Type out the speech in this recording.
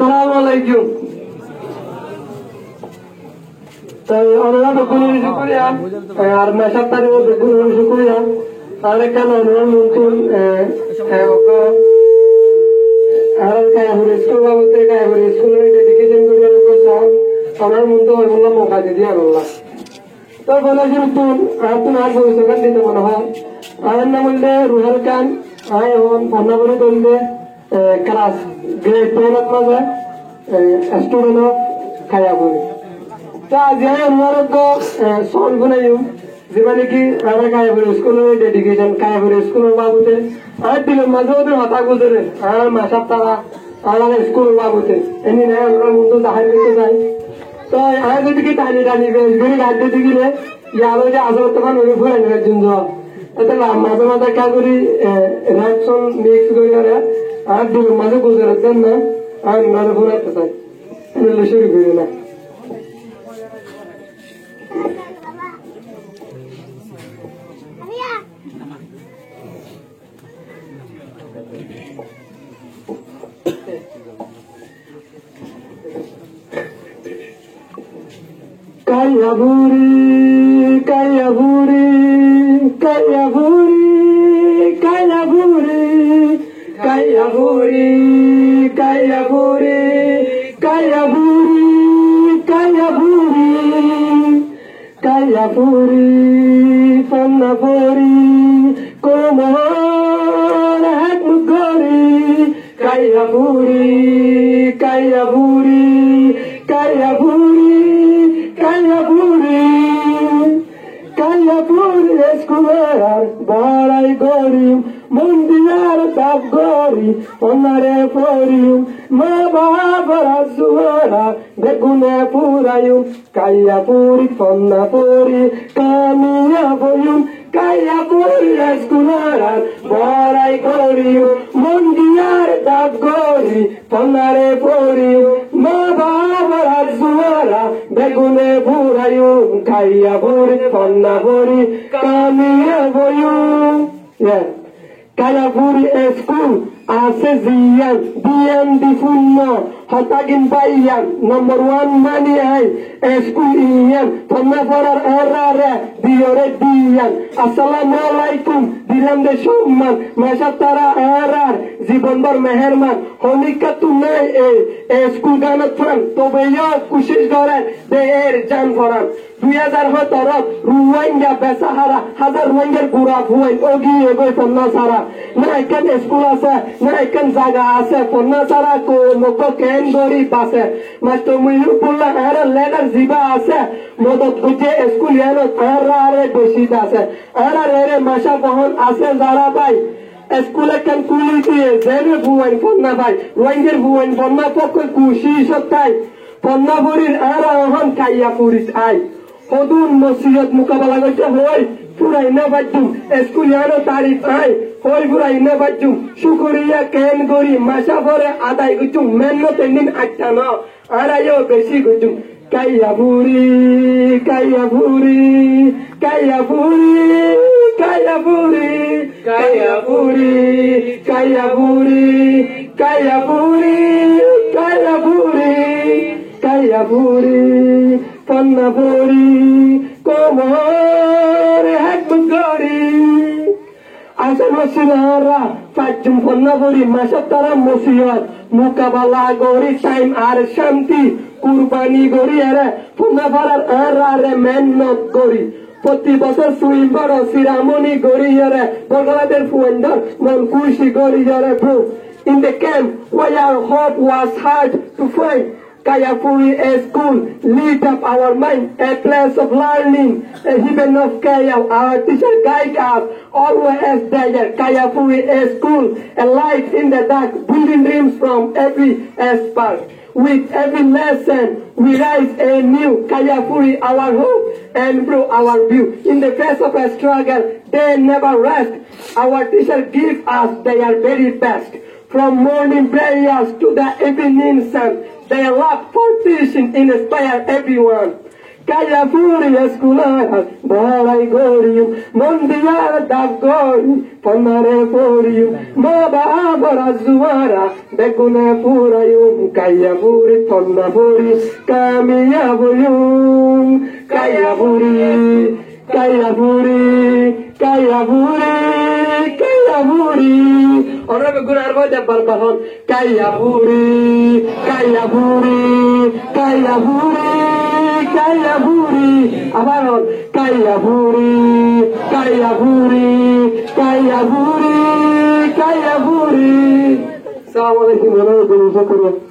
Assalamualaikum. Orang dukun syukuria, armasa tadi dukun syukuria. Ada kan orang mungkin orang kaya harus sekolah, betul kaya harus sekolah dedication kuliah itu sah. Orang mungkin orang mau kaji dia Allah. Tapi kalau jurutun, aku nak berusaha di tempat mana. Ayat namanya Ruhalkan, ayat pernah berdoa kelas grade 10 apa student of Kayapuri. Jadi ayat orang ko soal guna yuk. Zibani ki ada Kayapuri school dedication Kayapuri school babute. Ayat di lembaga itu mata gudere. Ayat masuk tara ayat school babute. Ini nih orang untuk dahar itu say. So ayat itu kita tani beri gade digi le. Ya lo je asal teman orang pun ada junjo. Itu lah mata क्या करी reaction mix करी यार आज भी मज़े गुज़रते हैं ना आज नारे बुरा ऐसा है ये लश्करी भी ना Kayapuri Kayapuri Kayapuri Kayapuri Kayapuri Kayapuri Kayapuri Kayapuri Kayapuri Pannapuri Komor Hatmugori Kayapuri Kayapuri Kayapuri Kayapuri Kayapuri eskular barai gorim mundiar tak gori onare forium ma babara suara begune purayum Kayapuri ponnapuri kamiya boyum Kayapuri eskular barai gorim mundiar tak gori onare forium ma babara suara begune purayum Kayapuri ponnapuri kamiya boyum yeah Kayapuri school Asezian DMD Funno Hatagin Bayan number 1 money hai school iyan Pannaparar errare diore diyan Assalamualaikum dilande shumman mashatara errar জীবনভর মেহেরমান হনিকা তুনাই এই school গানত Ferran তবে কোশিশ করেন দে এর জান Ferran 2017 রুয়াইঙ্গা বেসাহারা হাজার রুয়াইঙ্গার গুড়া ভুয়াই Oggy এগোই পন্না সারা না এখান স্কুল আছে না এখান জায়গা আছে পন্না সারা কো মকো কেন গরি পাশে মাস্টার মুহিবুল্লাহ এর লেডার জিবা আছে মদত গুজে স্কুল ইয়ানো আরে বসিত আছে আরে মাশা বহন আছে যারা ভাই স্কুলে কেন কুলি দিয়ে জেনে ভুয়াইন পন্না ভাই রুয়াইঙ্গের ভুয়াইন পন্না পক্ষে কুশি সত্তাই পন্না ভরির আর অহন কাইয়াপুরিস আই হদুন নসিহত মোকাবেলা করতে হই পুরাই না বাজুম স্কুলিয়ানো তারিফ আই হই পুরাই না বাজুম শুকরিয়া কেন গরি মাসা পরে আদায় গুচুম মেন্নত দিন আটটা ন আর আয়ো বেশি গুচুম Kayapuri Kayapuri Kayapuri Kayapuri Kayapuri Kayapuri Kayapuri Kayapuri Kayapuri Pannapuri Komor Hatmugori Asal masinara Fajum Pannapuri Masatara Musiyat Mukabala Gori Time Ar Shanti কুরবানি গরি আরে পন্নাপাড়ার আরে মেহনত গরি প্রতি বছর সুইম্বার সিরামনি গরি আরে বগলাদের ফুয়েন্ডার মন খুশি গরি আরে bro in the camp where our hope was hard to find Kayapuri school lit up our mind a place of learning a heaven of Kayap our teacher guide us always there Kayapuri school a light in the dark building dreams from every aspect. With every lesson, we rise anew, Kayapuri our hope and through our view. In the face of a struggle, they never rest. Our teacher give us their very best. From morning prayers to the evening sun, their love for teaching inspire everyone. kaya puri eskular balai gorium mondial dagori ponare porium maba barazuara begune purayum kaya puri ponna puri kamiya buyum kaya puri kaya puri kaya puri kaya puri ora begunar boy debbal bahon kaya puri kaya puri kaya puri kaya puri abaron kaya puri kaya puri kaya puri kaya puri assalamu alaikum warahmatullahi wabarakatuh